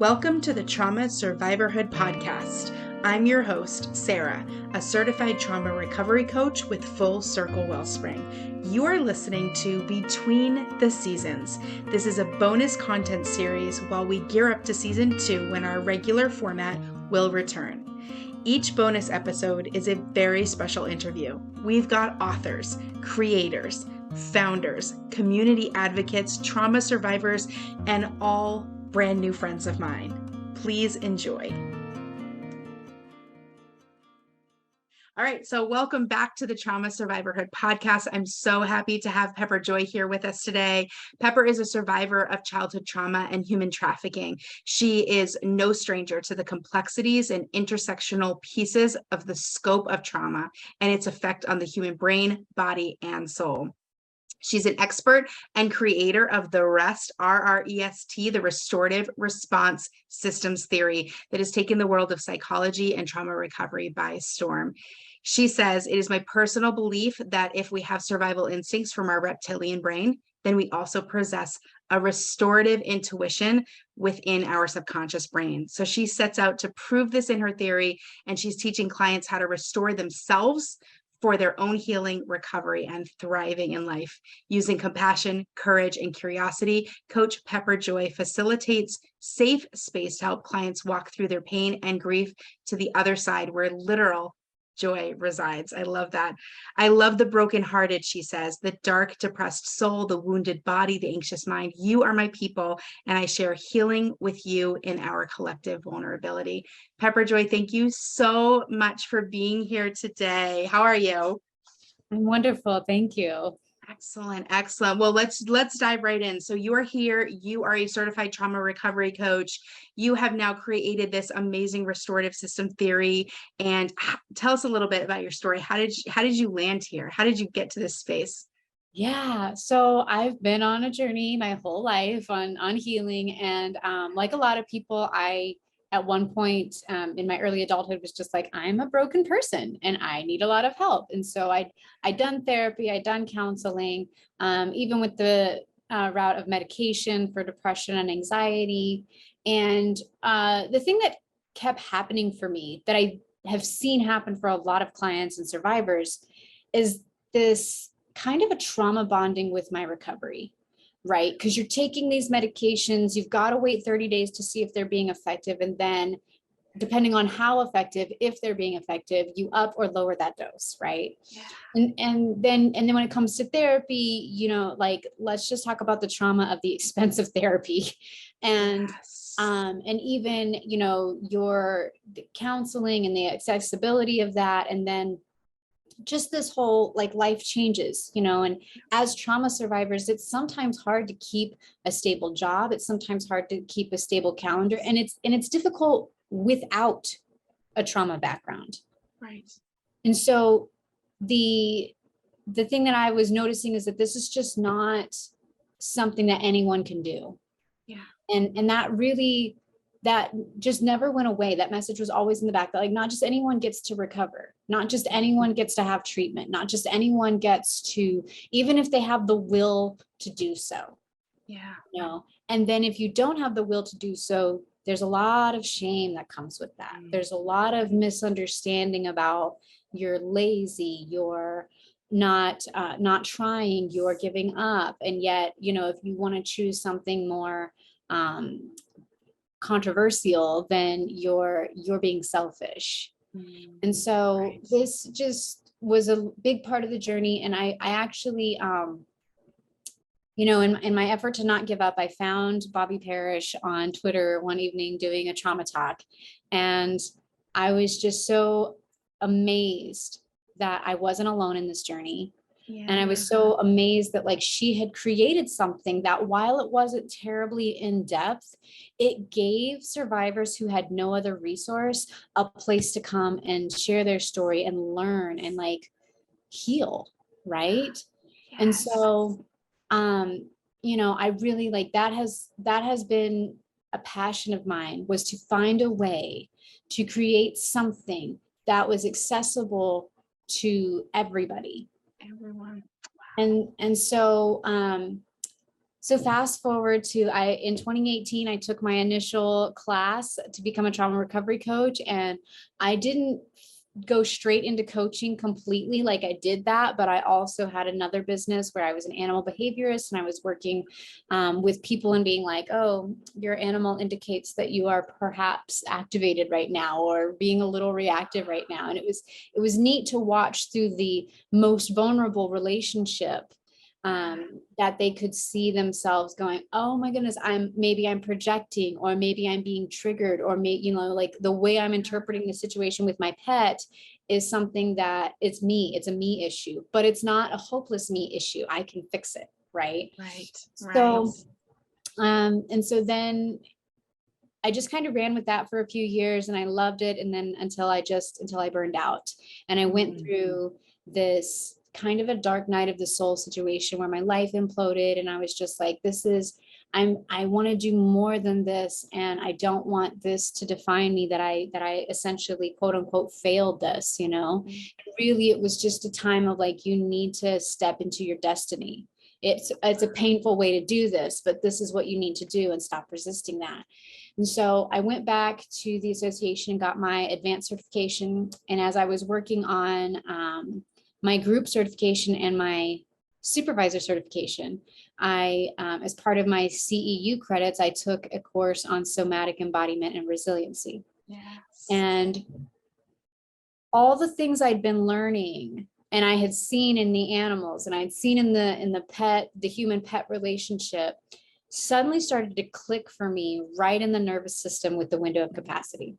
Welcome to the Trauma Survivorhood podcast. I'm your host, Sarah, a certified trauma recovery coach with Full Circle Wellspring. You are listening to Between the Seasons. This is a bonus content series while we gear up to season 2 when our regular format will return. Each bonus episode is a very special interview. We've got authors, creators, founders, community advocates, trauma survivors, and all brand new friends of mine. Please enjoy. All right, so welcome back to the Trauma Survivorhood podcast. I'm so happy to have Pepper Joy here with us today. Pepper is a survivor of childhood trauma and human trafficking. She is no stranger to the complexities and intersectional pieces of the scope of trauma and its effect on the human brain, body, and soul. She's an expert and creator of the RReST, RReST, the Restorative Response Systems Theory that has taken the world of psychology and trauma recovery by storm. She says, it is my personal belief that if we have survival instincts from our reptilian brain, then we also possess a restorative intuition within our subconscious brain. So she sets out to prove this in her theory, and she's teaching clients how to restore themselves for their own healing, recovery, and thriving in life. Using compassion, courage, and curiosity, Coach Pepper Joy facilitates safe space to help clients walk through their pain and grief to the other side where literal joy resides. I love that. I love the brokenhearted, she says, the dark, depressed soul, the wounded body, the anxious mind. You are my people, and I share healing with you in our collective vulnerability. Pepper Joy, thank you so much for being here today. How are you? I'm wonderful. Thank you. Excellent. Excellent. Well, let's dive right in. So you are here. You are a certified trauma recovery coach. You have now created this amazing restorative system theory. And tell us a little bit about your story. How did you land here? How did you get to this space? Yeah. So I've been on a journey my whole life on healing. And like a lot of people, I at one point in my early adulthood was just like, I'm a broken person and I need a lot of help. And so I'd done therapy, I'd done counseling, even with the route of medication for depression and anxiety. And the thing that kept happening for me that I have seen happen for a lot of clients and survivors is this kind of a trauma bonding with my recovery, right? Because you're taking these medications, you've got to wait 30 days to see if they're being effective. And then depending on how effective, if they're being effective, you up or lower that dose, right? Yeah. And then when it comes to therapy, like, let's just talk about the trauma of the expensive therapy. And yes. And even, your counseling and the accessibility of that. And then just this whole like life changes, and as trauma survivors, it's sometimes hard to keep a stable job. It's sometimes hard to keep a stable calendar, and it's difficult without a trauma background. Right. And so the thing that I was noticing is that this is just not something that anyone can do. Yeah. And that just never went away. That message was always in the back that like, not just anyone gets to recover, not just anyone gets to have treatment, not just anyone gets to, even if they have the will to do so. Yeah. And then if you don't have the will to do so, there's a lot of shame that comes with that. There's a lot of misunderstanding about you're lazy, you're not trying, you're giving up. And yet, if you want to choose something more controversial, then you're being selfish. And so right. This just was a big part of the journey. And I actually, in my effort to not give up, I found Bobby Parrish on Twitter one evening doing a trauma talk. And I was just so amazed that I wasn't alone in this journey. Yeah. And I was so amazed that like she had created something that while it wasn't terribly in depth, it gave survivors who had no other resource a place to come and share their story and learn and like heal. Right. Yes. And so, I really like that has been a passion of mine, was to find a way to create something that was accessible to everybody. Everyone. And so So fast forward to in 2018, I took my initial class to become a trauma recovery coach, and I didn't go straight into coaching completely like I did that, but I also had another business where I was an animal behaviorist, and I was working with people and being like, oh, your animal indicates that you are perhaps activated right now or being a little reactive right now. And it was neat to watch through the most vulnerable relationship that they could see themselves going, oh my goodness, maybe I'm projecting, or maybe I'm being triggered, or maybe, like the way I'm interpreting the situation with my pet is something that it's a me issue, but it's not a hopeless me issue. I can fix it. Right. So, and so then I just kind of ran with that for a few years, and I loved it. And then until I burned out, and I went through this kind of a dark night of the soul situation where my life imploded. And I was just like, I want to do more than this. And I don't want this to define me, that I essentially, quote unquote, failed this, Really, it was just a time of like, you need to step into your destiny. It's a painful way to do this, but this is what you need to do, and stop resisting that. And so I went back to the association and got my advanced certification. And as I was working on my group certification and my supervisor certification, as part of my CEU credits, I took a course on somatic embodiment and resiliency. Yes. And all the things I'd been learning and I had seen in the animals, and I'd seen in the human pet relationship, suddenly started to click for me right in the nervous system with the window of capacity.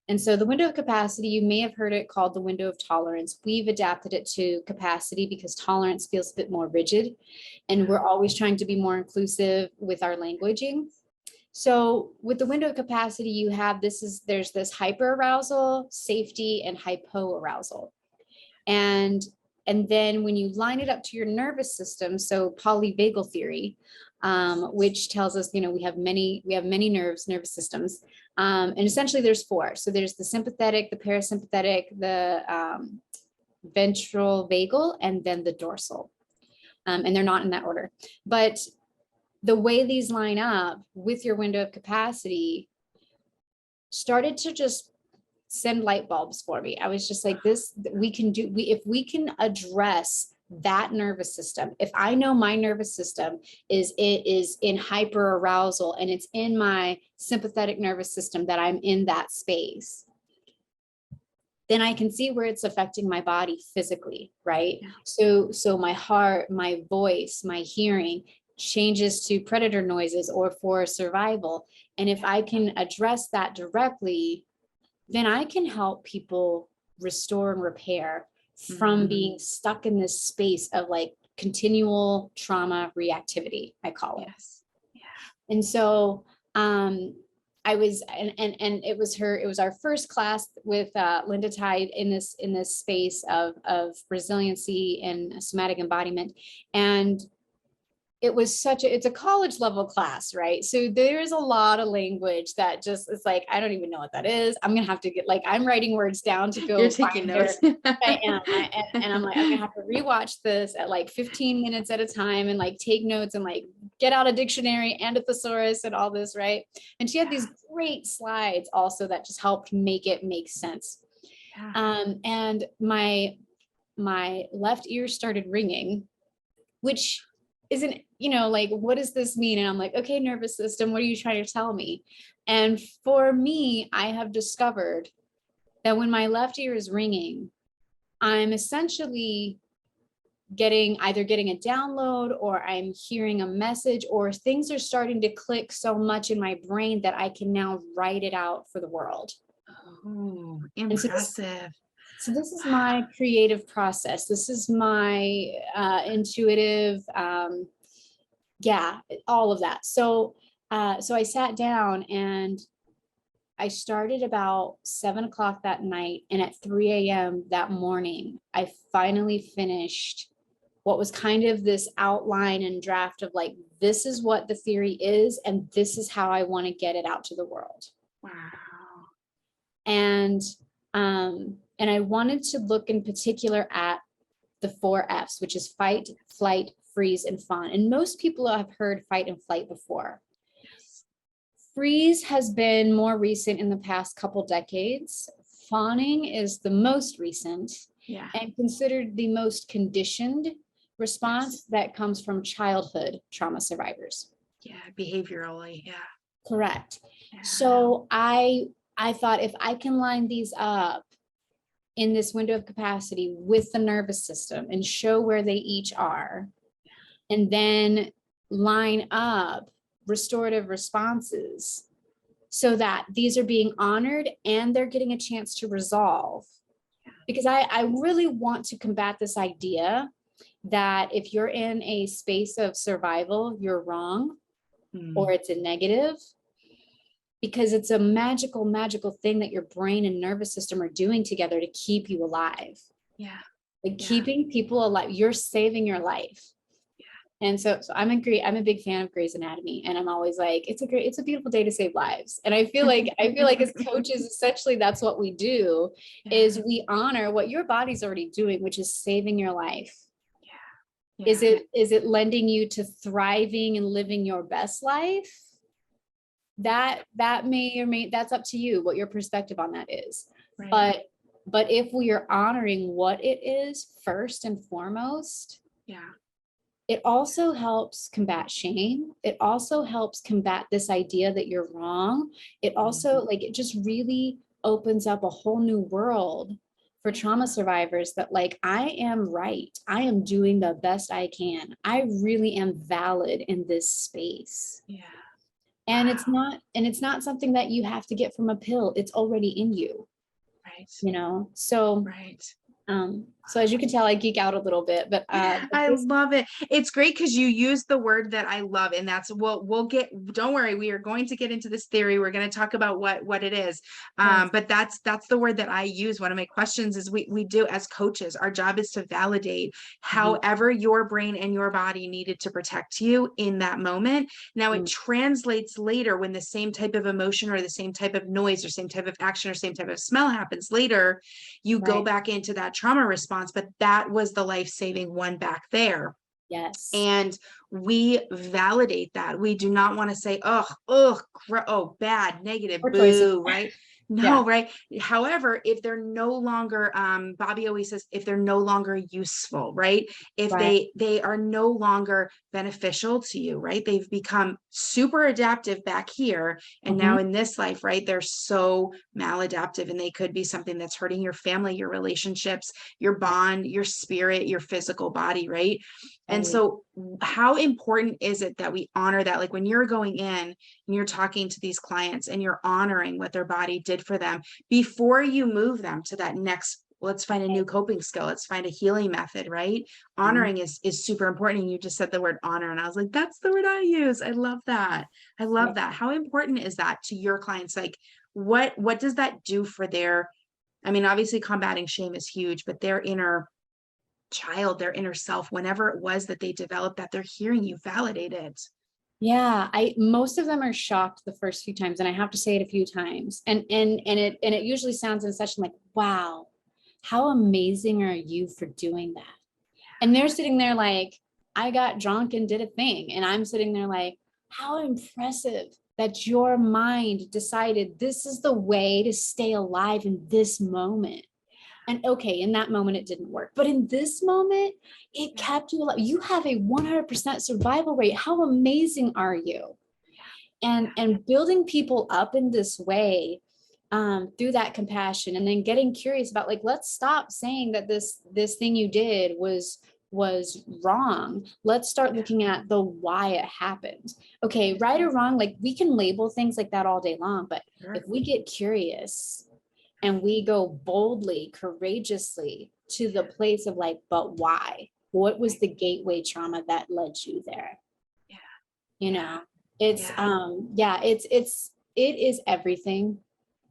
And so the window of capacity, you may have heard it called the window of tolerance. We've adapted it to capacity because tolerance feels a bit more rigid, and we're always trying to be more inclusive with our languaging. So with the window of capacity, you have there's this hyperarousal, safety, and hypoarousal. And then when you line it up to your nervous system, so polyvagal theory, which tells us, we have many nervous systems. And essentially there's four. So there's the sympathetic, the parasympathetic, the ventral vagal, and then the dorsal. And they're not in that order. But the way these line up with your window of capacity started to just send light bulbs for me. I was just like, if we can address that nervous system. If I know my nervous system is in hyper arousal, and it's in my sympathetic nervous system, that I'm in that space, then I can see where it's affecting my body physically, right? So my heart, my voice, my hearing changes to predator noises or for survival. And if I can address that directly, then I can help people restore and repair from being stuck in this space of like continual trauma reactivity, I call it. Yes. Yeah. And so I was, and it was our first class with Linda Tide in this space of resiliency and somatic embodiment. And it was it's a college level class, right? So there's a lot of language that just is like, I don't even know what that is. I'm going to have to I'm writing words down to go. You're taking notes. I am. And I'm like, I'm going to have to rewatch this at like 15 minutes at a time and like take notes and like get out a dictionary and a thesaurus and all this, right? And she had these great slides also that just helped make it make sense. And my left ear started ringing, which isn't, like, what does this mean? And I'm like, okay, nervous system, what are you trying to tell me? And for me, I have discovered that when my left ear is ringing, I'm essentially either getting a download, or I'm hearing a message, or things are starting to click so much in my brain that I can now write it out for the world. Oh, impressive. So this is my creative process. This is my intuitive, all of that. So I sat down and I started about 7 o'clock that night. And at 3 a.m. that morning, I finally finished what was kind of this outline and draft of like, this is what the theory is, and this is how I want to get it out to the world. Wow. And I wanted to look in particular at the 4 F's, which is fight, flight, freeze and fawn. And most people have heard fight and flight before. Freeze has been more recent in the past couple decades. Fawning is the most recent and considered the most conditioned response that comes from childhood trauma survivors. Yeah, behaviorally. Yeah. Correct. Yeah. So I thought, if I can line these up in this window of capacity with the nervous system and show where they each are, and then line up restorative responses so that these are being honored and they're getting a chance to resolve. Because I really want to combat this idea that if you're in a space of survival, you're wrong, or it's a negative, because it's a magical, magical thing that your brain and nervous system are doing together to keep you alive. Yeah. Like keeping people alive, you're saving your life. And so I'm a big fan of Grey's Anatomy, and I'm always like, it's a beautiful day to save lives. And I feel like as coaches, essentially that's what we do, is we honor what your body's already doing, which is saving your life. Yeah. Is it lending you to thriving and living your best life? That may or may, that's up to you, what your perspective on that is. Right. But if we are honoring what it is first and foremost, it also helps combat shame. It also helps combat this idea that you're wrong. It also, it just really opens up a whole new world for trauma survivors that, like, I am right. I am doing the best I can. I really am valid in this space. Yeah. And it's not something that you have to get from a pill. It's already in you. Right. So so as you can tell, I geek out a little bit, but I love it. It's great because you use the word that I love, and that's we'll get, don't worry, we are going to get into this theory. We're going to talk about what it is. But that's the word that I use. One of my questions is we do as coaches, our job is to validate however your brain and your body needed to protect you in that moment. Now it translates later when the same type of emotion or the same type of noise or same type of action or same type of smell happens later, you go back into that trauma response, but that was the life-saving one back there. Yes. And we validate that. We do not want to say, oh, bad, negative, boo, right? No, right. However, if they're no longer, Bobby always says, if they're no longer useful, right? If they are no longer beneficial to you, right? They've become super adaptive back here. And now in this life, right? They're so maladaptive, and they could be something that's hurting your family, your relationships, your bond, your spirit, your physical body, right? And so how important is it that we honor that? Like when you're going in and you're talking to these clients and you're honoring what their body did for them before you move them to that next, let's find a new coping skill. Let's find a healing method, right? Honoring is super important. And you just said the word honor. And I was like, that's the word I use. I love that. I love that. How important is that to your clients? Like what does that do for their, I mean, obviously combating shame is huge, but their inner child, their inner self, whenever it was that they developed that, they're hearing you validate it. Yeah, most of them are shocked the first few times, and I have to say it a few times. And it usually sounds in a session like, wow, how amazing are you for doing that? And they're sitting there like, I got drunk and did a thing. And I'm sitting there like, how impressive that your mind decided this is the way to stay alive in this moment. And okay, in that moment, it didn't work. But in this moment, it kept you alive. You have a 100% survival rate. How amazing are you? And building people up in this way through that compassion, and then getting curious about, like, let's stop saying that this thing you did was wrong. Let's start looking at the why it happened. Okay, right or wrong, like we can label things like that all day long, but if we get curious and we go boldly, courageously to the place of like, but why? What was the gateway trauma that led you there? It is everything.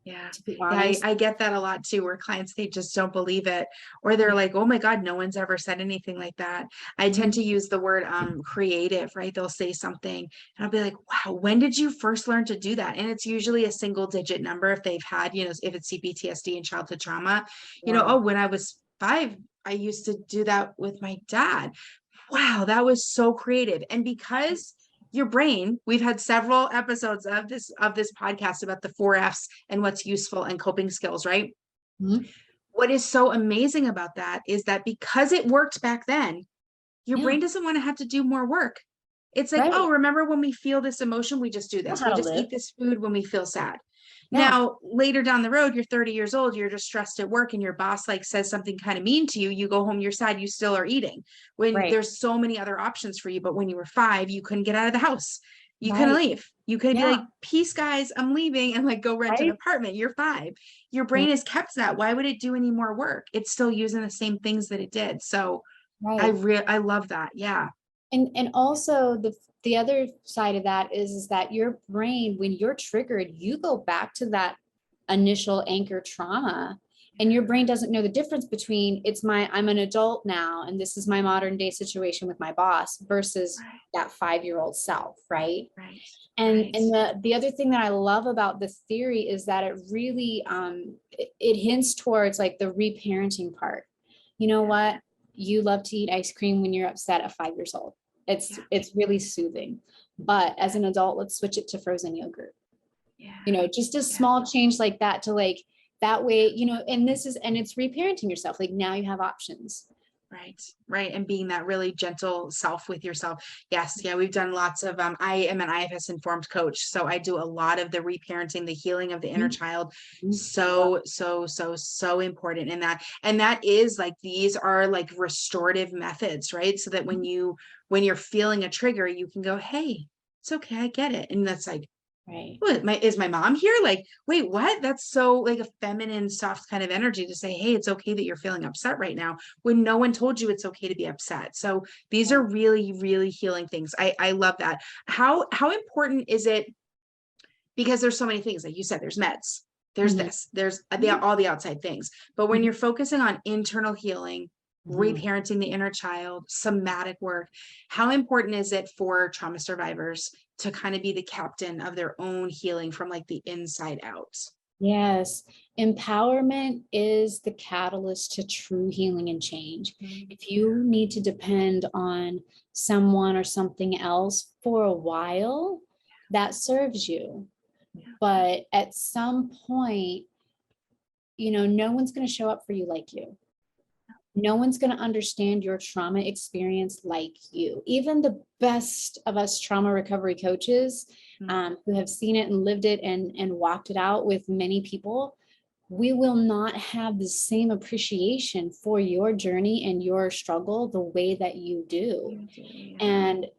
Yeah. I get that a lot too, where clients, they just don't believe it, or they're like, oh my God, no one's ever said anything like that. I tend to use the word creative, right? They'll say something and I'll be like, wow, when did you first learn to do that? And it's usually a single digit number if they've had, if it's CPTSD and childhood trauma, when I was 5, I used to do that with my dad. Wow, that was so creative. And because your brain, we've had several episodes of this podcast about the 4 F's and what's useful and coping skills, right? Mhm. What is so amazing about that is that because it worked back then, your Yeah, brain doesn't want to have to do more work. It's like, oh, right. remember when we feel this emotion, we just do Know this. how We to just live. eat this food when we feel sad. Yeah, Now, later down the road, you're 30 years old, you're just stressed at work and your boss like says something kind of mean to you. You go home, you're sad, you still are eating when right, there's so many other options for you. But when you were 5, you couldn't get out of the house. You couldn't right. leave. You couldn't be Yeah, like, peace, guys, I'm leaving and like go rent an right. apartment. You're 5. Your Yeah, brain has kept that. Why would it do any more work? It's still using the same things that it did. So right. I love that. Yeah. And also the other side of that is that your brain, when you're triggered, you go back to that initial anchor trauma, and your brain doesn't know the difference between I'm an adult now and this is my modern day situation with my boss versus Right. that 5-year-old self, right? Right. And Right. the other thing that I love about this theory is that it really it hints towards like the reparenting part. You know Yeah. what? You love to eat ice cream when you're upset at 5 years old. Yeah. It's really soothing. But as an adult, let's switch it to frozen yogurt. Yeah. Just a Yeah. small change like that to like that way, and it's reparenting yourself. Like now you have options. Right. Right. And being that really gentle self with yourself. Yes. Yeah. We've done lots of, I am an IFS informed coach. So I do a lot of the reparenting, the healing of the inner child. Mhm. So important in that. And that is like, these are like restorative methods, right? So that when you're feeling a trigger, you can go, hey, it's okay. I get it. And that's like, Right. what, is my mom here? Like, wait, what? That's so like a feminine, soft kind of energy to say, hey, it's okay that you're feeling upset right now when no one told you it's okay to be upset. So these are really, really healing things. I love that. How important is it? Because there's so many things, like you said, there's meds, there's Mhm. this, there's Mhm. all the outside things. But when Mhm. you're focusing on internal healing, Mhm. reparenting the inner child, somatic work, how important is it for trauma survivors to kind of be the captain of their own healing from like the inside out? Yes, empowerment is the catalyst to true healing and change. Mhm. If you need to depend on someone or something else for a while, that serves you. Yeah. But at some point, no one's going to show up for you like you. No one's going to understand your trauma experience like you. Even the best of us trauma recovery coaches Mhm. who have seen it and lived it and walked it out with many people, we will not have the same appreciation for your journey and your struggle the way that you do. You do, yeah. And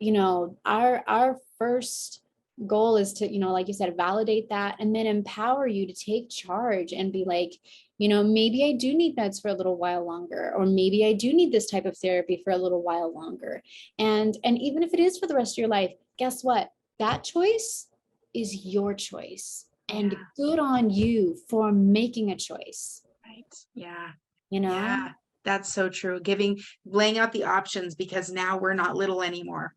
our first goal is to, like you said, validate that and then empower you to take charge and be like, maybe I do need meds for a little while longer, or maybe I do need this type of therapy for a little while longer. And even if it is for the rest of your life, guess what? That choice is your choice. And Yeah. good on you for making a choice, Right. Yeah. you Yeah. know? That's so true. Laying out the options, because now we're not little anymore.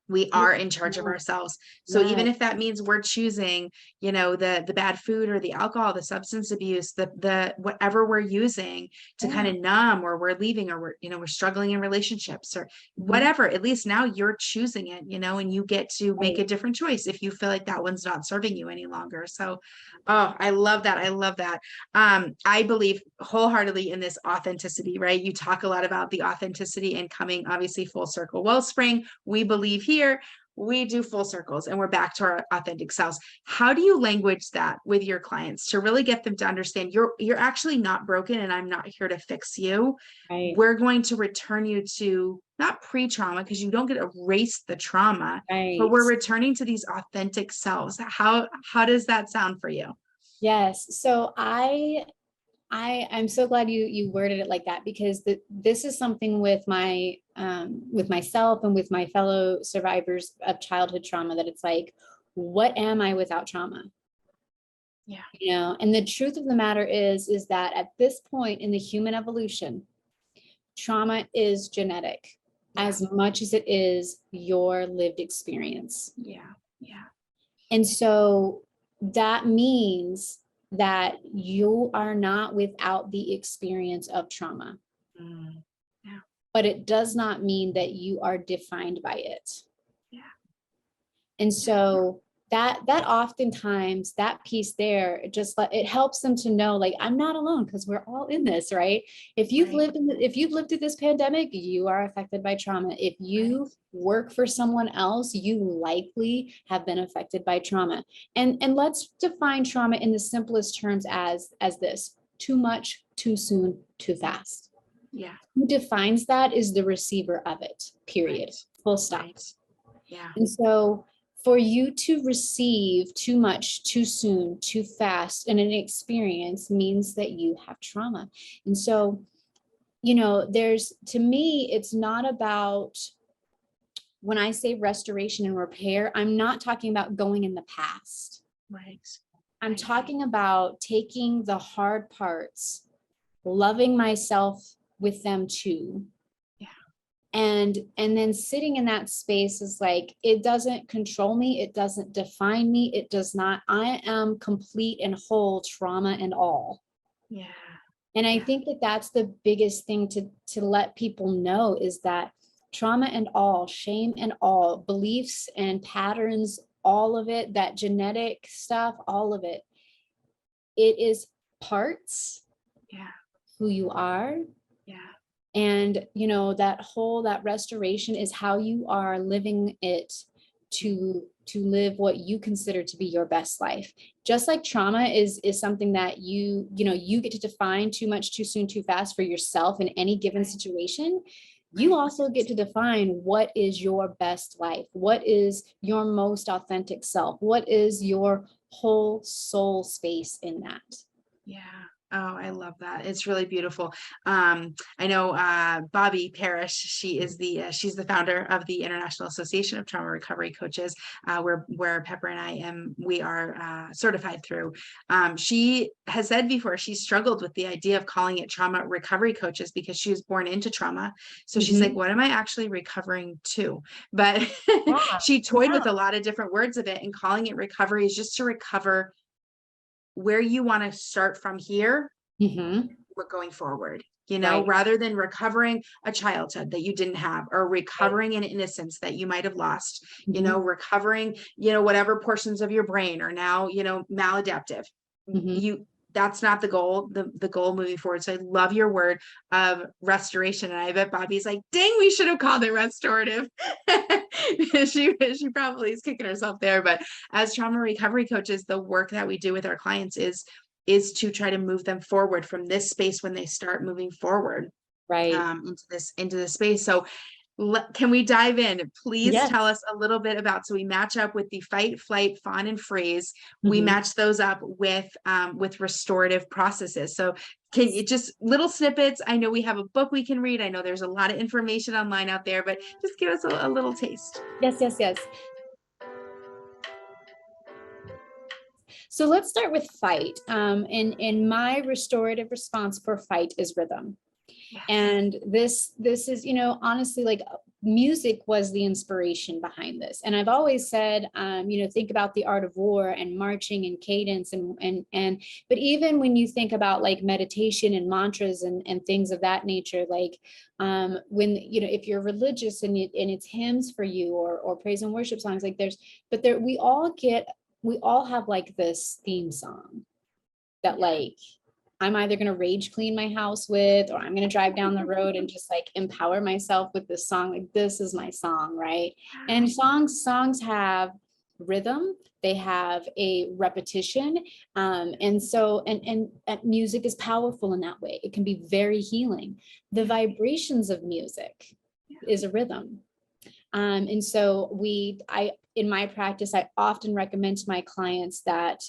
We Yeah. are in charge of ourselves. So Yeah. even if that means we're choosing, the bad food or the alcohol, the substance abuse, the whatever we're using to kind Yeah. of numb, or we're leaving, or we're struggling in relationships or Mhm. whatever, at least now you're choosing it, and you get to make Right. a different choice if you feel like that one's not serving you any longer. So, oh, I love that. I love that. I believe wholeheartedly in this authenticity, right? You talk a lot about the authenticity and coming obviously full circle. Wellspring, we believe here, we do full circles and we're back to our authentic selves. How do you language that with your clients to really get them to understand you're actually not broken and I'm not here to fix you? Right. We're going to return you to not pre-trauma, because you don't get to erase the trauma, but Right. we're returning to these authentic selves. How does that sound for you? Yes. So I'm so glad you worded it like that, because this is something with with myself and with my fellow survivors of childhood trauma, that it's like, what am I without trauma? Yeah. And the truth of the matter is that at this point in the human evolution, trauma is genetic Yeah. as much as it is your lived experience. Yeah. Yeah. And so that means that you are not without the experience of trauma. Mm. Yeah. but it does not mean that you are defined by it. Yeah. And so that oftentimes that piece there, it helps them to know, like, I'm not alone, because we're all in this, right? If you've lived through this pandemic, you are affected by trauma. If you work for someone else, you likely have been affected by trauma. And let's define trauma in the simplest terms as this: too much, too soon, too fast. Yeah. Who defines that is the receiver of it, period. Full stop. Yeah. And so for you to receive too much, too soon, too fast in an experience means that you have trauma. And so, to me, it's not about, when I say restoration and repair, I'm not talking about going in the past. Right. I'm talking about taking the hard parts, loving myself with them too. And then sitting in that space is like, it doesn't control me. It doesn't define me. It does not. I am complete and whole, trauma and all. Yeah. And I think that that's the biggest thing to let people know, is that trauma and all, shame and all, beliefs and patterns, all of it, that genetic stuff, all of it, it is parts, who you are. And, that restoration is how you are living it to live what you consider to be your best life. Just like trauma is something that you get to define too much, too soon, too fast for yourself in any given situation. You also get to define what is your best life, what is your most authentic self, what is your whole soul space in that. Yeah. Oh, I love that. It's really beautiful. I know Bobby Parrish, she's the founder of the International Association of Trauma Recovery Coaches, where Pepper and we are certified through. She has said before she struggled with the idea of calling it trauma recovery coaches because she was born into trauma. So she's like, what am I actually recovering to? But she toyed with a lot of different words of it, and calling it recovery is just to recover where you want to start from here. We're going forward, rather than recovering a childhood that you didn't have, or recovering an innocence that you might have lost, recovering, whatever portions of your brain are now, maladaptive. That's not the goal. The goal moving forward. So I love your word of restoration. And I bet Bobby's like, dang, we should have called it restorative. she probably is kicking herself there. But as trauma recovery coaches, the work that we do with our clients is to try to move them forward from this space when they start moving forward, into this space. So can we dive in? Please tell us a little bit about, so we match up with the fight, flight, fawn, and freeze. We match those up with restorative processes. So can you just little snippets? I know we have a book we can read. I know there's a lot of information online out there, but just give us a little taste. Yes. So let's start with fight. In my restorative response for fight is rhythm. And this is, honestly, like, music was the inspiration behind this. And I've always said, think about the art of war and marching and cadence but even when you think about like meditation and mantras and things of that nature, like when, if you're religious and it's hymns for you, or praise and worship songs, like we all have like this theme song that like, I'm either going to rage clean my house with, or I'm going to drive down the road and just like empower myself with this song. Like, this is my song, right? And songs have rhythm, they have a repetition. And so music is powerful in that way. It can be very healing. The vibrations of music is a rhythm. And so in my practice, I often recommend to my clients that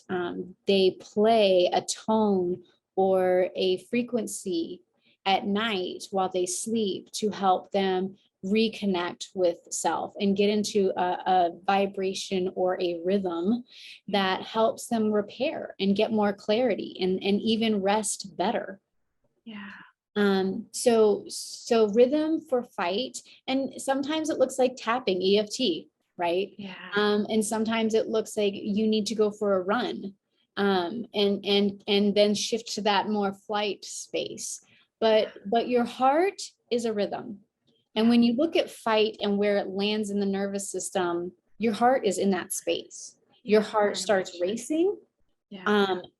they play a tone or a frequency at night while they sleep to help them reconnect with self and get into a vibration or a rhythm that helps them repair and get more clarity and even rest better. So rhythm for fight, and sometimes it looks like tapping, EFT, right? And sometimes it looks like you need to go for a run. And then shift to that more flight space. But your heart is a rhythm. And when you look at fight and where it lands in the nervous system, your heart is in that space. Your heart starts racing,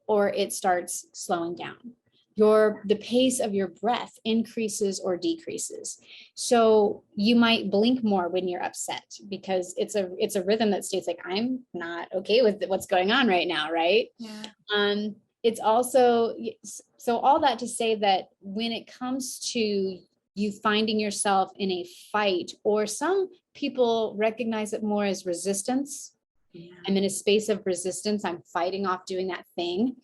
or it starts slowing down. The pace of your breath increases or decreases. So you might blink more when you're upset because it's a rhythm that states like, I'm not okay with what's going on right now, right? It's also, so all that to say that when it comes to you finding yourself in a fight, or some people recognize it more as resistance. I'm in a space of resistance. I'm fighting off doing that thing.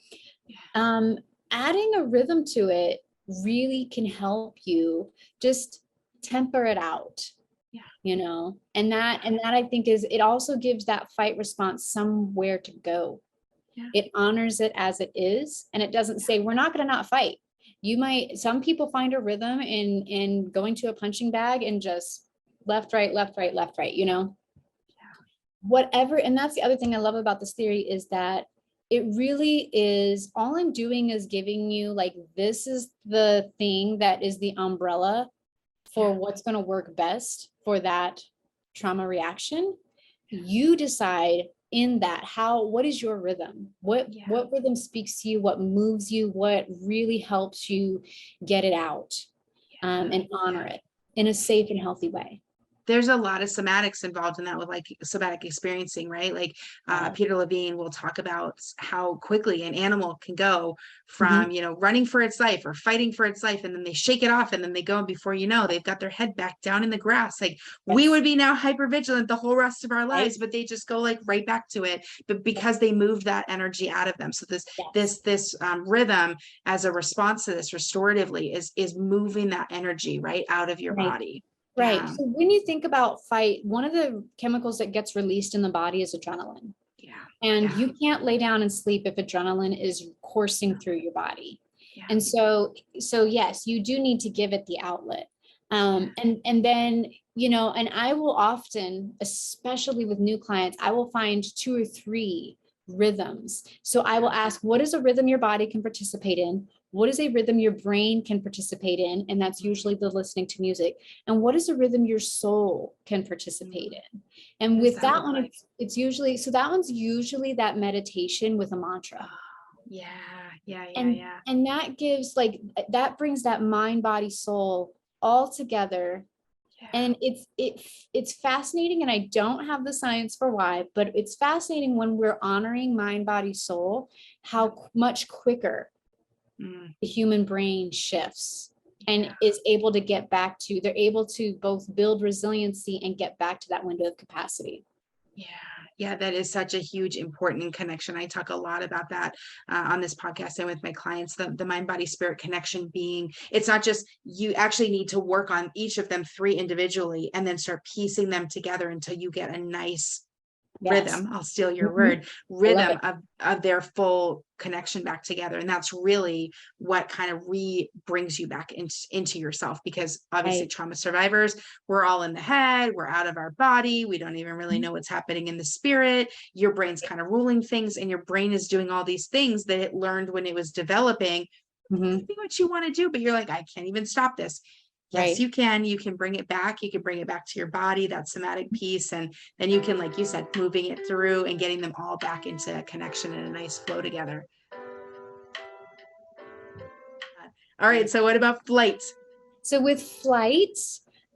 Adding a rhythm to it really can help you just temper it out. And that I think it also gives that fight response somewhere to go. It honors it as it is, and it doesn't say we're not going to not fight. Some people find a rhythm in going to a punching bag and just left, right, left, right, left, right, whatever. And that's the other thing I love about this theory is that it really is, all I'm doing is giving you like, this is the thing that is the umbrella for what's going to work best for that trauma reaction. You decide in that, what is your rhythm? What rhythm speaks to you? What moves you? What really helps you get it out, and honor it in a safe and healthy way. There's a lot of somatics involved in that, with like somatic experiencing, right? Like Peter Levine will talk about how quickly an animal can go from, running for its life or fighting for its life. And then they shake it off, and then they go, and before you know, they've got their head back down in the grass. Like we would be now hyper vigilant the whole rest of our lives, but they just go like right back to it. But because they moved that energy out of them. So this rhythm as a response to this restoratively is moving that energy right out of your body. Right. So when you think about fight, one of the chemicals that gets released in the body is adrenaline. And you can't lay down and sleep if adrenaline is coursing through your body. And so yes, you do need to give it the outlet. And then, and I will often, especially with new clients, I will find 2 or 3 rhythms. So I will ask, what is a rhythm your body can participate in? What is a rhythm your brain can participate in? And that's usually the listening to music. And what is a rhythm your soul can participate in? And with that one, it's usually, so that one's usually that meditation with a mantra. And that gives that brings that mind, body, soul all together. And it's fascinating, and I don't have the science for why, but it's fascinating when we're honoring mind, body, soul, how much quicker the human brain shifts and is able to get back to, they're able to both build resiliency and get back to that window of capacity. Yeah, that is such a huge, important connection. I talk a lot about that on this podcast and with my clients, the mind, body, spirit connection being, it's not just, you actually need to work on each of them 3 individually and then start piecing them together until you get a nice rhythm. I'll steal your word, rhythm of their full connection back together. And that's really what kind of brings you back into yourself, because obviously trauma survivors, we're all in the head, we're out of our body, we don't even really know what's happening in the spirit. Your brain's kind of ruling things, and your brain is doing all these things that it learned when it was developing. See what you want to do, but you're like, I can't even stop this. Yes, you can bring it back. You can bring it back to your body, that somatic piece. And then you can, like you said, moving it through and getting them all back into connection and a nice flow together. All right. So what about flight? So with flight,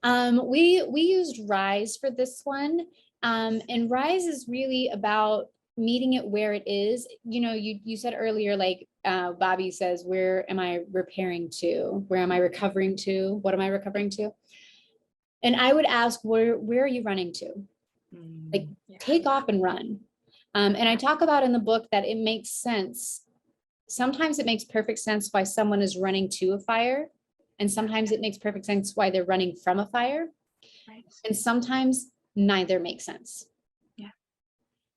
we used RReST for this one. And RReST is really about meeting it where it is. You said earlier, like Bobby says, where am I repairing to? Where am I recovering to? What am I recovering to? And I would ask, where are you running to? Take off and run. And I talk about in the book that it makes sense. Sometimes it makes perfect sense why someone is running to a fire. And sometimes it makes perfect sense why they're running from a fire. And sometimes neither makes sense.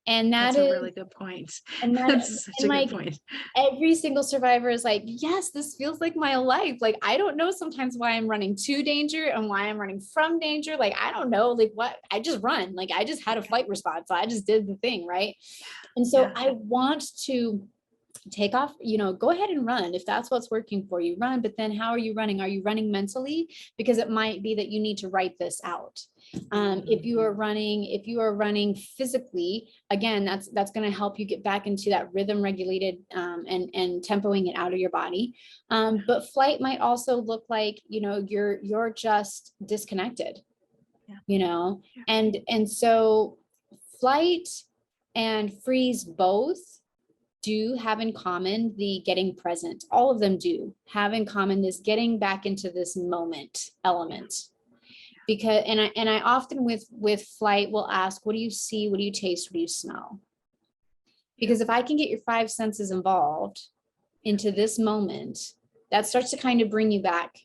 And that's a really good point. And that's such a good point. Every single survivor is like, yes, this feels like my life. Like, I don't know sometimes why I'm running to danger and why I'm running from danger. Like, I don't know, like what, I just run. Like, I just had a fight response. So I just did the thing, right? And so I want to take off, go ahead and run. If that's what's working for you, run. But then how are you running? Are you running mentally? Because it might be that you need to write this out. If you are running physically, again, that's going to help you get back into that rhythm regulated and tempoing it out of your body. But flight might also look like, you're just disconnected, and so flight and freeze both do have in common the getting present. All of them do have in common this getting back into this moment element. Because, and I often with flight will ask, what do you see? What do you taste? What do you smell? Because if I can get your 5 senses involved into this moment, that starts to kind of bring you back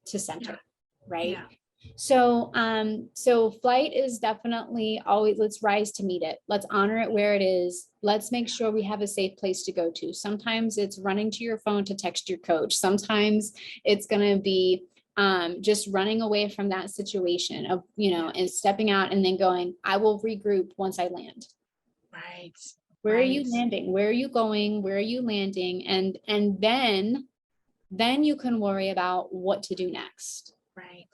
to center, right? Yeah. So flight is definitely always, let's rise to meet it. Let's honor it where it is. Let's make sure we have a safe place to go to. Sometimes it's running to your phone to text your coach. Sometimes it's going to be just running away from that situation of, and stepping out and then going, I will regroup once I land. Right. Where are you landing? Where are you going? Where are you landing? And then you can worry about what to do next. Right.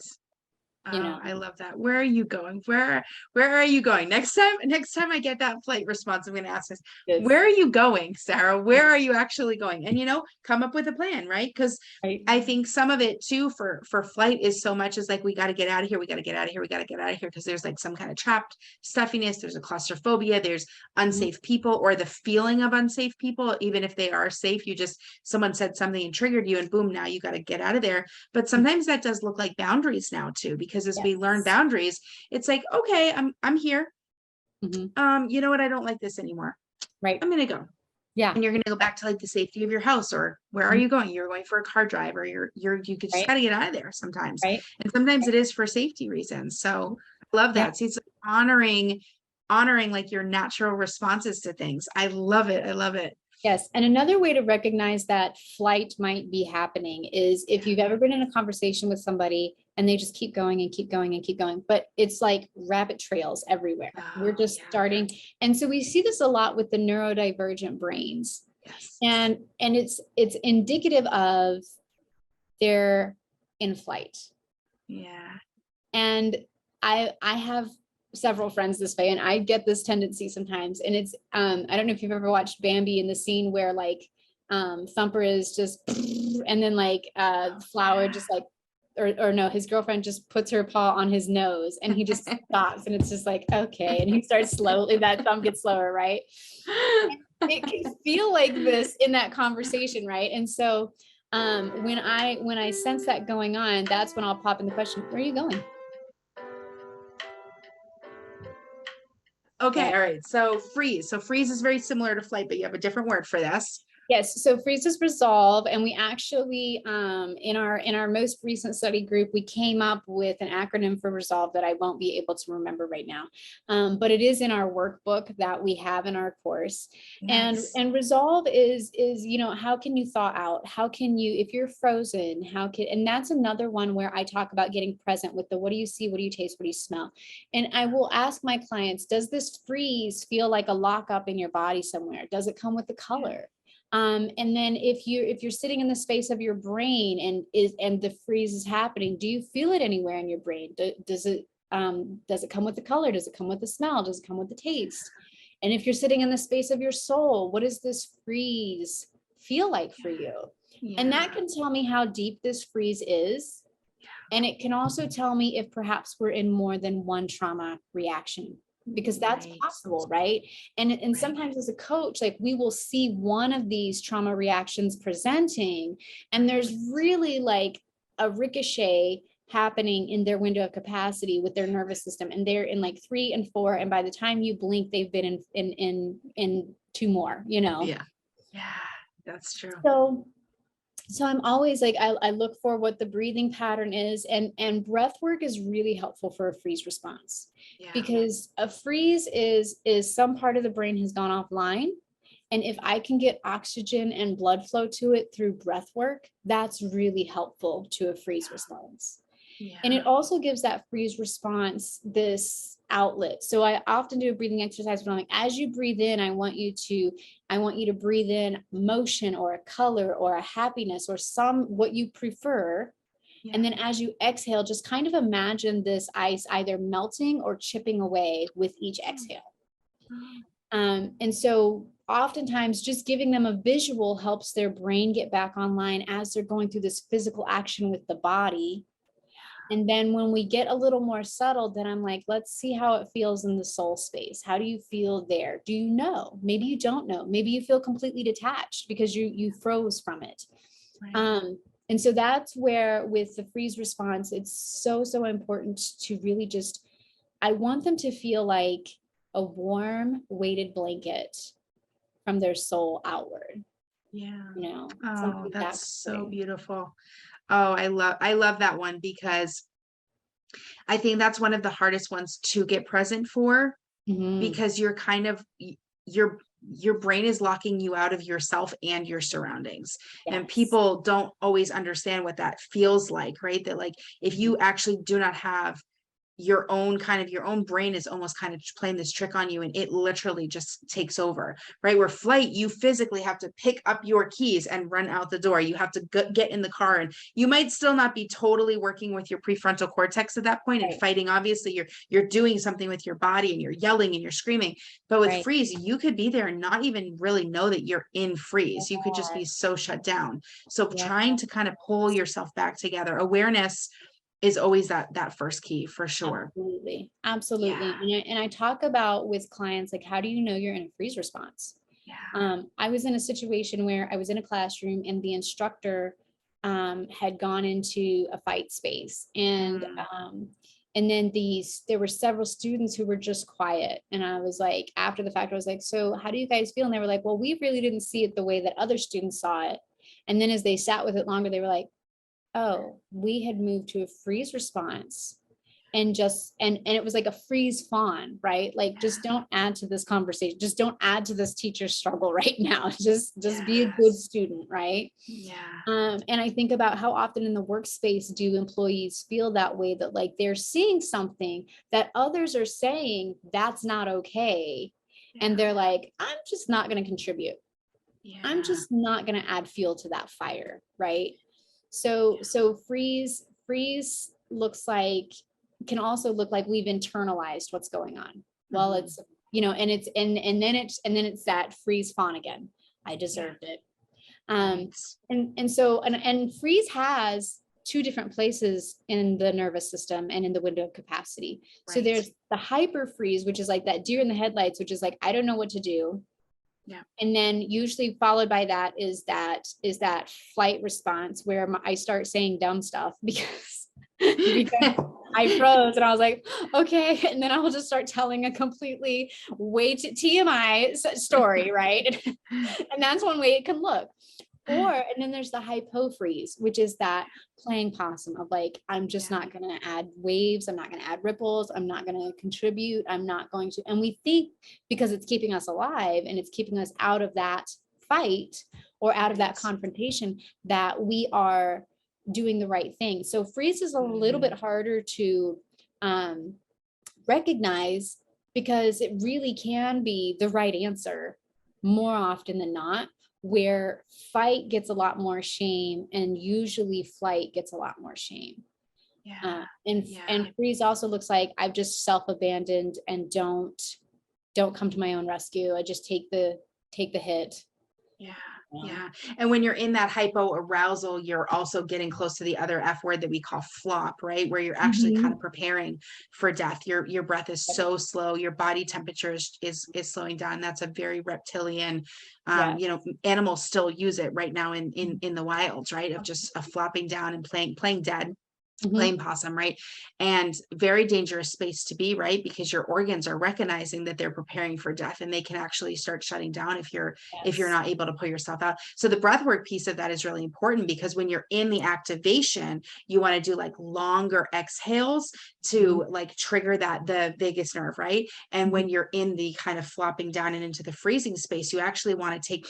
I love that. Where are you going? Where are you going? Next time I get that flight response, I'm going to ask this, where are you going, Sarah? Where are you actually going? And, come up with a plan, right? Because I think some of it too, for flight is so much as like, we got to get out of here. We got to get out of here. We got to get out of here. Because there's like some kind of trapped stuffiness. There's a claustrophobia. There's unsafe people, or the feeling of unsafe people. Even if they are safe, someone said something and triggered you, and boom, now you got to get out of there. But sometimes that does look like boundaries now too, because as we learn boundaries, it's like, okay, I'm here. You know what? I don't like this anymore. Right. I'm going to go. Yeah. And you're going to go back to like the safety of your house, or where are you going? You're going for a car drive, or you just got to get out of there sometimes. Right. And sometimes it is for safety reasons. So I love that. See, it's honoring like your natural responses to things. I love it. I love it. Yes. And another way to recognize that flight might be happening is if you've ever been in a conversation with somebody and they just keep going and keep going and keep going, but it's like rabbit trails everywhere. We're just starting. And so we see this a lot with the neurodivergent brains. Yes. And it's indicative of they're in flight. Yeah. And I have several friends this way, and I get this tendency sometimes, and it's I don't know if you've ever watched Bambi, in the scene where like Thumper is just and then like Flower just like or no, his girlfriend just puts her paw on his nose and he just stops, and it's just like, okay, and he starts slowly, that thumb gets slower, right? It can feel like this in that conversation, right? And so when I sense that going on, that's when I'll pop in the question, where are you going? Okay. All right. So freeze. So freeze is very similar to flight, but you have a different word for this. Yes. So freeze is resolve. And we actually, in our most recent study group, we came up with an acronym for resolve that I won't be able to remember right now. But it is in our workbook that we have in our course. Nice. And resolve is, how can you thaw out? How can you, if you're frozen, and that's another one where I talk about getting present with the, what do you see? What do you taste? What do you smell? And I will ask my clients, does this freeze feel like a lockup in your body somewhere? Does it come with the color? And then if you're sitting in the space of your brain and the freeze is happening, do you feel it anywhere in your brain? Does it come with the color? Does it come with the smell? Does it come with the taste? And if you're sitting in the space of your soul, what does this freeze feel like for you? Yeah. And that can tell me how deep this freeze is. And it can also tell me if perhaps we're in more than one trauma reaction, because that's possible, right? And sometimes as a coach, like we will see one of these trauma reactions presenting, and there's really like a ricochet happening in their window of capacity with their nervous system, and they're in like 3 and 4, and by the time you blink, they've been in 2 more, Yeah, that's true. So I'm always like, I look for what the breathing pattern is, and breath work is really helpful for a freeze response, because a freeze is some part of the brain has gone offline. And if I can get oxygen and blood flow to it through breath work, that's really helpful to a freeze response. Yeah. And it also gives that freeze response this outlet. So I often do a breathing exercise when I'm like, as you breathe in, I want you to breathe in motion or a color or a happiness or what you prefer. Yeah. And then as you exhale, just kind of imagine this ice either melting or chipping away with each exhale. And so oftentimes just giving them a visual helps their brain get back online as they're going through this physical action with the body. And then when we get a little more settled, then I'm like, let's see how it feels in the soul space. How do you feel there? Do you know? Maybe you don't know. Maybe you feel completely detached because you froze from it. Right. And so that's where with the freeze response, it's so important to really just, I want them to feel like a warm weighted blanket from their soul outward. Yeah. You know, Oh, that's so way. beautiful. Oh, I love that one, because I think that's one of the hardest ones to get present for, because you're kind of your brain is locking you out of yourself and your surroundings. Yes. And people don't always understand what that feels like, right? That like if you actually do not have your own brain is almost kind of playing this trick on you, and it literally just takes over, right? Where flight, you physically have to pick up your keys and run out the door. You have to get in the car, and you might still not be totally working with your prefrontal cortex at that point. And fighting, obviously you're doing something with your body, and you're yelling and you're screaming. But with freeze, you could be there and not even really know that you're in freeze. You could just be so shut down. So trying to kind of pull yourself back together, awareness is always that first key, for sure. Absolutely. Yeah. And I talk about with clients, like, how do you know you're in a freeze response? Yeah. I was in a situation where I was in a classroom and the instructor had gone into a fight space, and then there were several students who were just quiet. And I was like, after the fact, I was like, so how do you guys feel? And they were like, well, we really didn't see it the way that other students saw it. And then as they sat with it longer, they were like, oh, we had moved to a freeze response, and it was like a freeze fawn, right? Like, just don't add to this conversation. Just don't add to this teacher's struggle right now. Just be a good student, right? Yeah. And I think about how often in the workspace do employees feel that way, that like they're seeing something that others are saying that's not okay. And they're like, I'm just not going to contribute. I'm just not going to add fuel to that fire, right? So freeze can also look like we've internalized what's going on. Well, it's, and then it's that freeze fawn again. I deserved it. And freeze has two different places in the nervous system and in the window of capacity. So there's the hyper freeze, which is like that deer in the headlights, which is like, I don't know what to do. Yeah. And then usually followed by that is that flight response, where I start saying dumb stuff because I froze, and I was like, okay. And then I will just start telling a completely TMI story, right? And that's one way it can look. And then there's the hypo freeze, which is that playing possum of like, I'm just not going to add waves. I'm not going to add ripples. I'm not going to contribute. I'm not going to. And we think because it's keeping us alive and it's keeping us out of that fight or out of that confrontation, that we are doing the right thing. So freeze is a little bit harder to recognize, because it really can be the right answer more often than not, where fight gets a lot more shame and usually flight gets a lot more shame. And freeze also looks like I've just self-abandoned and don't come to my own rescue. I just take the hit. Yeah. And when you're in that hypo arousal, you're also getting close to the other F word that we call flop, right? Where you're actually kind of preparing for death. Your breath is so slow. Your body temperature is slowing down. That's a very reptilian, animals still use it right now in the wilds, right? Of just flopping down and playing dead. Playing possum, right? And very dangerous space to be, right? Because your organs are recognizing that they're preparing for death, and they can actually start shutting down if you're not able to pull yourself out. So the breath work piece of that is really important, because when you're in the activation, you want to do like longer exhales to like trigger the vagus nerve, right? And when you're in the kind of flopping down and into the freezing space, you actually want to take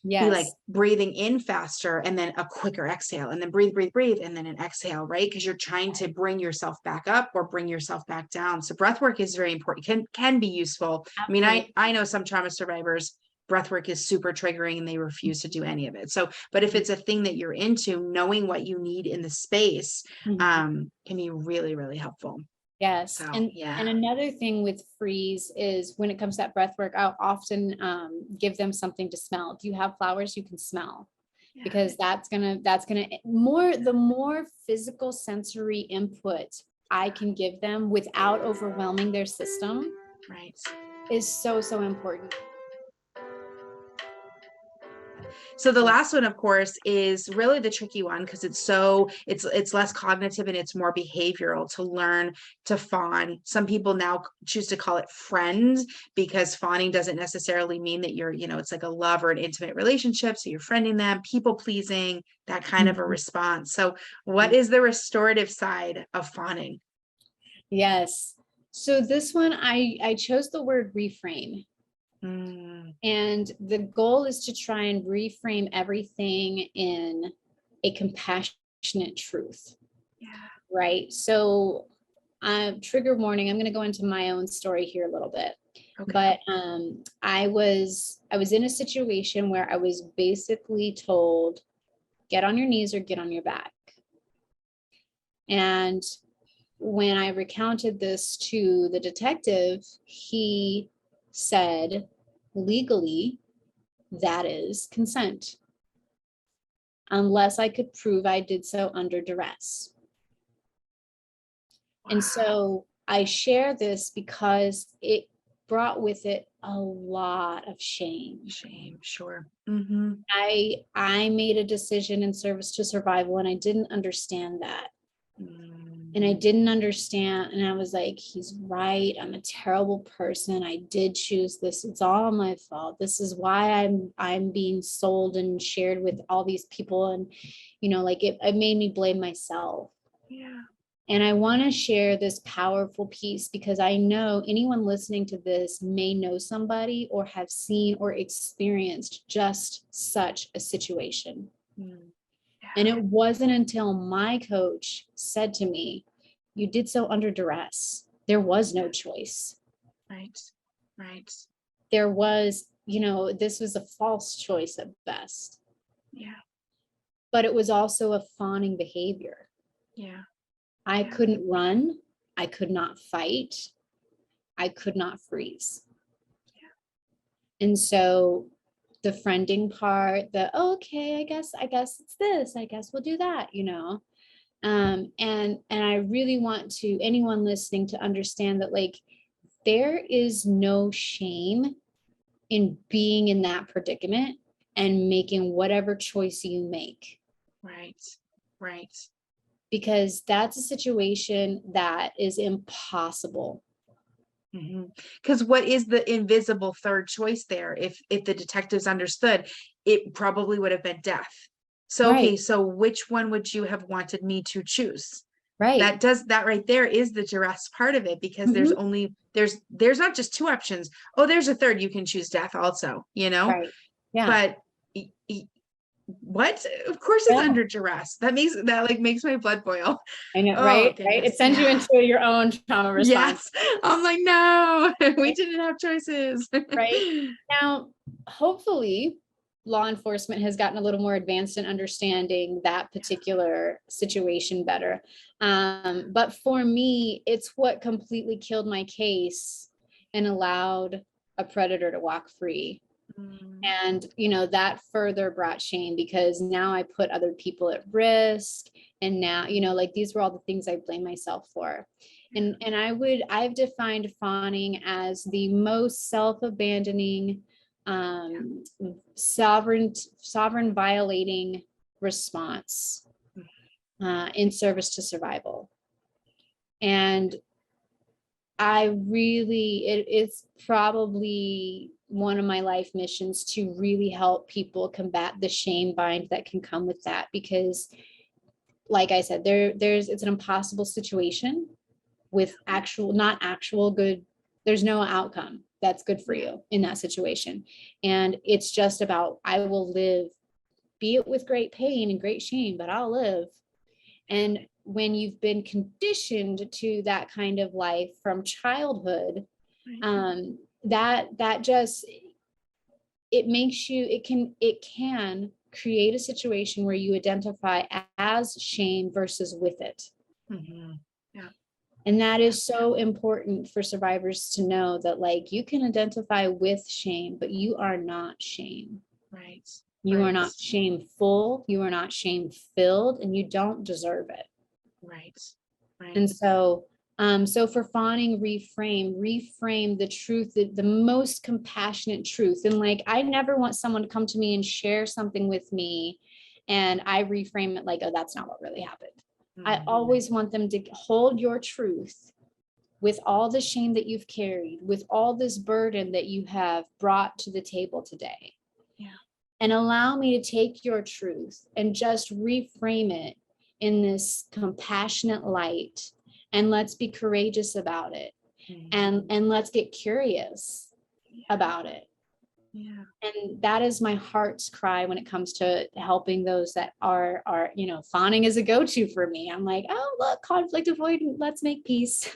be like Yes. breathing in faster and then a quicker exhale, and then breathe, breathe, breathe, and then an exhale, right? Because you're trying to bring yourself back up or bring yourself back down. So breath work is very important, can be useful. I mean, Absolutely. I know some trauma survivors, breath work is super triggering and they refuse to do any of it. So, but if it's a thing that you're into, knowing what you need in the space Mhm. can be really, really helpful. Yes. So And yeah. another thing with freeze is when it comes to that breath work, I'll often give them something to smell. Do you have flowers you can smell? Yeah. Because the more physical sensory input I can give them without overwhelming their system Right. is so, so important. So the last one, of course, is really the tricky one because it's less cognitive and it's more behavioral to learn to fawn. Some people now choose to call it friend because fawning doesn't necessarily mean that you're, it's like a love or an intimate relationship. So you're friending them, people pleasing, that kind of a response. So what is the restorative side of fawning? Yes. So this one, I chose the word reframe. And the goal is to try and reframe everything in a compassionate truth. Yeah. Right. So, trigger warning, I'm going to go into my own story here a little bit. Okay. But I was in a situation where I was basically told, get on your knees or get on your back. And when I recounted this to the detective, he said, legally, that is consent, unless I could prove I did so under duress. Wow. And so I share this because it brought with it a lot of shame. Shame, sure. Mm-hmm. I made a decision in service to survival, and I didn't understand that. And I didn't understand, and I was like, he's right, I'm a terrible person, I did choose this, it's all my fault, this is why I'm being sold and shared with all these people. And like it made me blame myself. Yeah. And I want to share this powerful piece because I know anyone listening to this may know somebody or have seen or experienced just such a situation. And it wasn't until my coach said to me, you did so under duress. There was no choice. Right. Right. There was, this was a false choice at best. Yeah. But it was also a fawning behavior. Yeah. I couldn't run. I could not fight. I could not freeze. Yeah. And so the friending part, okay, I guess it's this, I guess we'll do that, and I really want to anyone listening to understand that like there is no shame in being in that predicament and making whatever choice you make. Right. Right. Because that's a situation that is impossible. Because what is the invisible third choice there? If the detectives understood, it probably would have been death. So, Right. okay, so which one would you have wanted me to choose? Right. That right there is the duress part of it, because there's not just two options. Oh, there's a third. You can choose death also, Right. Yeah. But what? Of course it's under duress. That makes my blood boil. I know, Oh, right? goodness. Right. It sends you into your own trauma response. Yes. I'm like, no, we didn't have choices. Right. Now, hopefully, law enforcement has gotten a little more advanced in understanding that particular situation better. But for me, it's what completely killed my case and allowed a predator to walk free. And, that further brought shame because now I put other people at risk. And now, like these were all the things I blame myself for. And I've defined fawning as the most self-abandoning, sovereign violating response in service to survival. And it's probably one of my life missions to really help people combat the shame bind that can come with that, because like I said, it's an impossible situation with not actual good. There's no outcome that's good for you in that situation. And it's just about, I will live, be it with great pain and great shame, but I'll live. And when you've been conditioned to that kind of life from childhood, that just, it makes you, it can create a situation where you identify as shame versus with it. Yeah. And that is so important for survivors to know, that like, you can identify with shame, but you are not shame. Right. You are not shameful. You are not shame filled, and you don't deserve it. Right. And so, so for fawning, reframe the truth, the most compassionate truth. And like, I never want someone to come to me and share something with me and I reframe it like, oh, that's not what really happened. I always want them to hold your truth with all the shame that you've carried, with all this burden that you have brought to the table today. And allow me to take your truth and just reframe it in this compassionate light. And let's be courageous about it. And let's get curious about it. And that is my heart's cry when it comes to helping those that are, fawning is a go-to for me. I'm like, oh, look, conflict avoidant, let's make peace,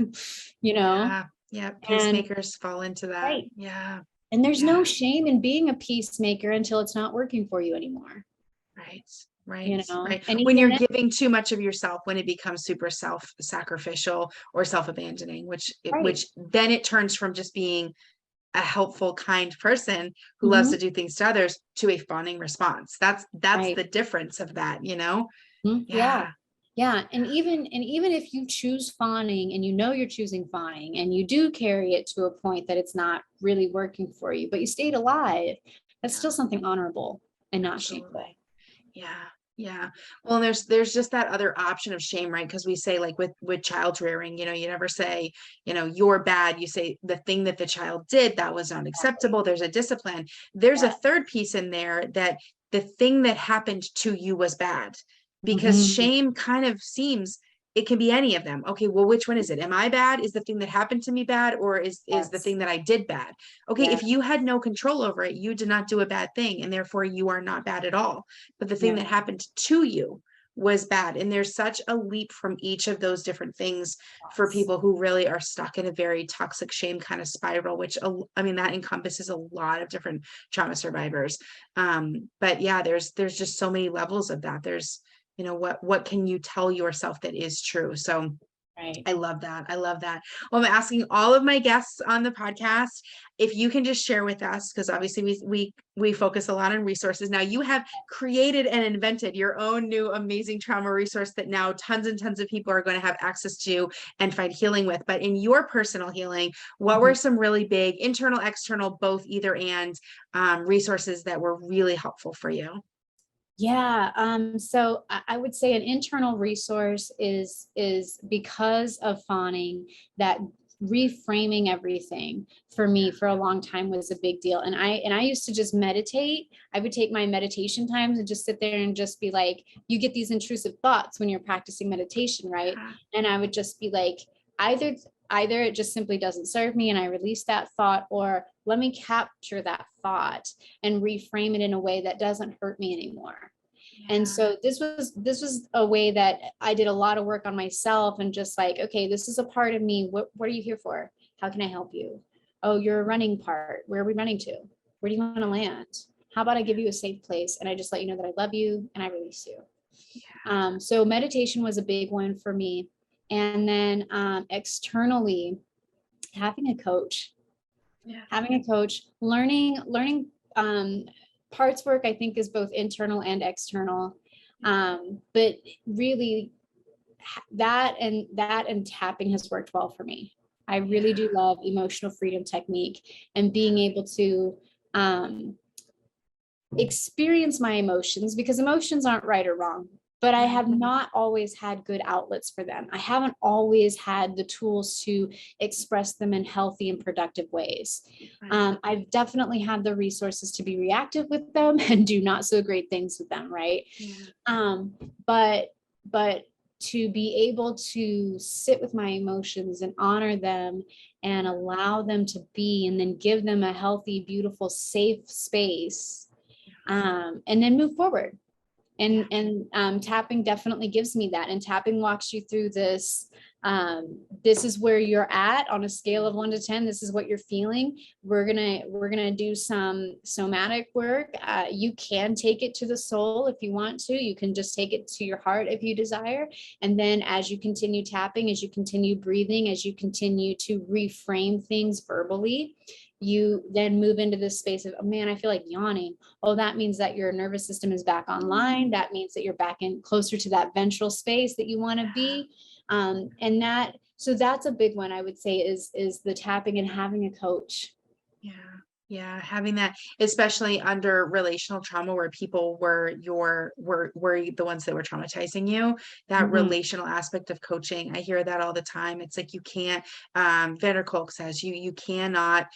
Yeah. Peacemakers fall into that. Right. Yeah. And there's no shame in being a peacemaker until it's not working for you anymore. Right. And when you're giving too much of yourself, when it becomes super self-sacrificial or self-abandoning, which then it turns from just being a helpful, kind person who loves to do things to others to a fawning response. That's the difference of that, Yeah. And even if you choose fawning and you're choosing fawning and you do carry it to a point that it's not really working for you, but you stayed alive, that's still something honorable and not shameful. Yeah. Well, there's just that other option of shame, right? Because we say, like, with child rearing, you never say, you're bad. You say the thing that the child did, that was not acceptable. There's a discipline. There's a third piece in there, that the thing that happened to you was bad, because shame kind of seems, it can be any of them. Okay, well, which one is it? Am I bad? Is the thing that happened to me bad? Or is the thing that I did bad? Okay, if you had no control over it, you did not do a bad thing, and therefore you are not bad at all. But the thing that happened to you was bad. And there's such a leap from each of those different things for people who really are stuck in a very toxic shame kind of spiral, which, I mean, that encompasses a lot of different trauma survivors. But yeah, there's just so many levels of that. There's, what can you tell yourself that is true? So I love that. Well, I'm asking all of my guests on the podcast, if you can just share with us, because obviously we focus a lot on resources. Now, you have created and invented your own new amazing trauma resource that now tons and tons of people are going to have access to and find healing with. But in your personal healing, what were some really big internal, external, both, either and, resources that were really helpful for you? Yeah. So I would say an internal resource is because of fawning, that reframing everything for me for a long time was a big deal. And I used to just meditate. I would take my meditation times and just sit there and just be like, you get these intrusive thoughts when you're practicing meditation, right? And I would just be like, either it just simply doesn't serve me and I release that thought, or let me capture that thought and reframe it in a way that doesn't hurt me anymore. And so this was a way that I did a lot of work on myself, and just like, okay, this is a part of me. What are you here for? How can I help you? Oh, you're a running part. Where are we running to? Where do you want to land? How about I give you a safe place and I just let you know that I love you and I release you. So meditation was a big one for me. And then externally, having a coach, learning parts work, I think, is both internal and external. But really that and tapping has worked well for me. I really do love emotional freedom technique and being able to experience my emotions, because emotions aren't right or wrong, but I have not always had good outlets for them. I haven't always had the tools to express them in healthy and productive ways. I've definitely had the resources to be reactive with them and do not so great things with them, right? But to be able to sit with my emotions and honor them and allow them to be, and then give them a healthy, beautiful, safe space, and then move forward. And tapping definitely gives me that. And tapping walks you through this. This is where you're at on a scale of 1 to 10. This is what you're feeling. We're gonna do some somatic work. You can take it to the soul if you want to. You can just take it to your heart if you desire. And then as you continue tapping, as you continue breathing, as you continue to reframe things verbally, you then move into this space of, oh man, I feel like yawning. Oh, that means that your nervous system is back online. That means that you're back in closer to that ventral space that you want to be. So that's a big one, I would say, is the tapping and having a coach. Yeah. Yeah. Having that, especially under relational trauma where people were the ones that were traumatizing you, that relational aspect of coaching. I hear that all the time. It's like, you can't, Vanderkolk says you cannot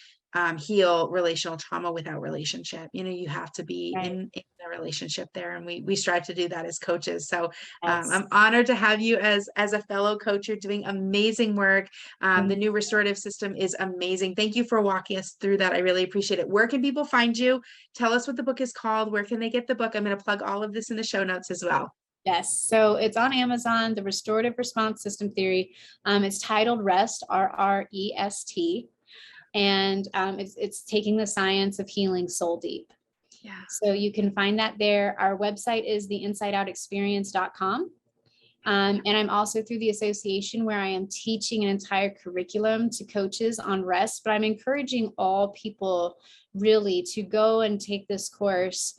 heal relational trauma without relationship. You have to be in a relationship there. And we strive to do that as coaches. So I'm honored to have you as a fellow coach. You're doing amazing work. The new restorative system is amazing. Thank you for walking us through that. I really appreciate it. Where can people find you? Tell us what the book is called. Where can they get the book? I'm going to plug all of this in the show notes as well. Yes. So it's on Amazon, the Restorative Response System Theory. It's titled RReST, RReST. And it's taking the science of healing soul deep. Yeah. So you can find that there. Our website is theinsideoutexperience.com. And I'm also through the association where I am teaching an entire curriculum to coaches on RReST, but I'm encouraging all people really to go and take this course.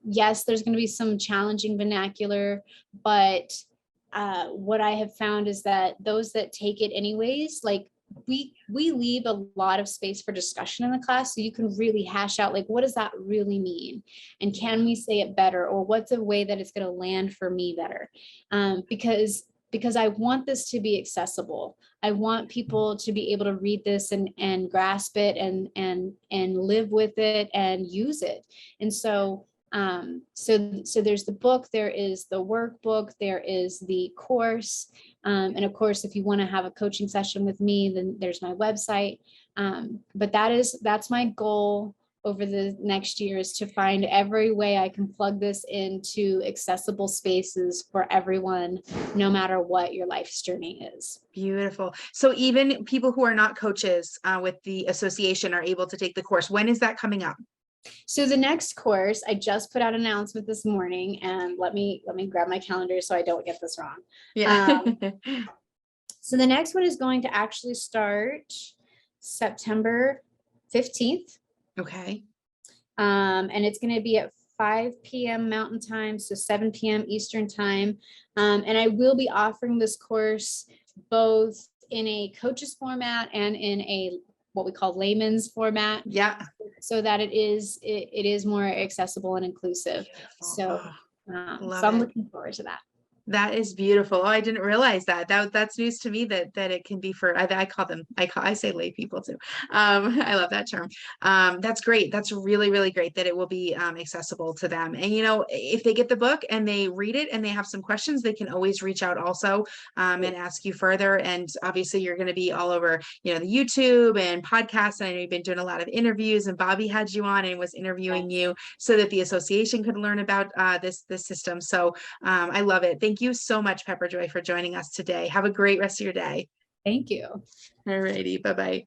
Yes, there's going to be some challenging vernacular, but what I have found is that those that take it anyways, like, we leave a lot of space for discussion in the class, so you can really hash out, like, what does that really mean? And can we say it better? Or what's a way that it's going to land for me better? Because I want this to be accessible. I want people to be able to read this and grasp it and live with it and use it. And so there's the book, there is the workbook, there is the course. And of course, if you want to have a coaching session with me, then there's my website. But that's my goal over the next year, is to find every way I can plug this into accessible spaces for everyone, no matter what your life's journey is. Beautiful. So even people who are not coaches with the association are able to take the course. When is that coming up? So the next course, I just put out an announcement this morning, and let me grab my calendar so I don't get this wrong. Yeah. So the next one is going to actually start September 15th. Okay. And it's going to be at 5 p.m. Mountain Time, so 7 p.m. Eastern Time. And I will be offering this course both in a coach's format and in a what we call layman's format. Yeah. So that it is more accessible and inclusive. So, so I'm looking forward to that. That is beautiful. Oh, I didn't realize that. That's news to me that it can be for, I say lay people too. I love that term. That's great. That's really, really great that it will be accessible to them. And, if they get the book and they read it and they have some questions, they can always reach out also and ask you further. And obviously you're going to be all over, the YouTube and podcasts. And I know you've been doing a lot of interviews, and Bobby had you on and was interviewing you so that the association could learn about this system. So I love it. Thank you so much, Pepper Joy, for joining us today. Have a great rest of your day. Thank you. All righty. Bye-bye.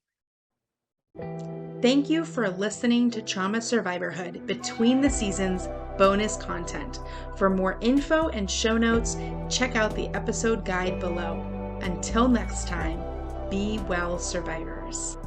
Thank you for listening to Trauma Survivorhood Between the Seasons bonus content. For more info and show notes, check out the episode guide below. Until next time, be well, survivors.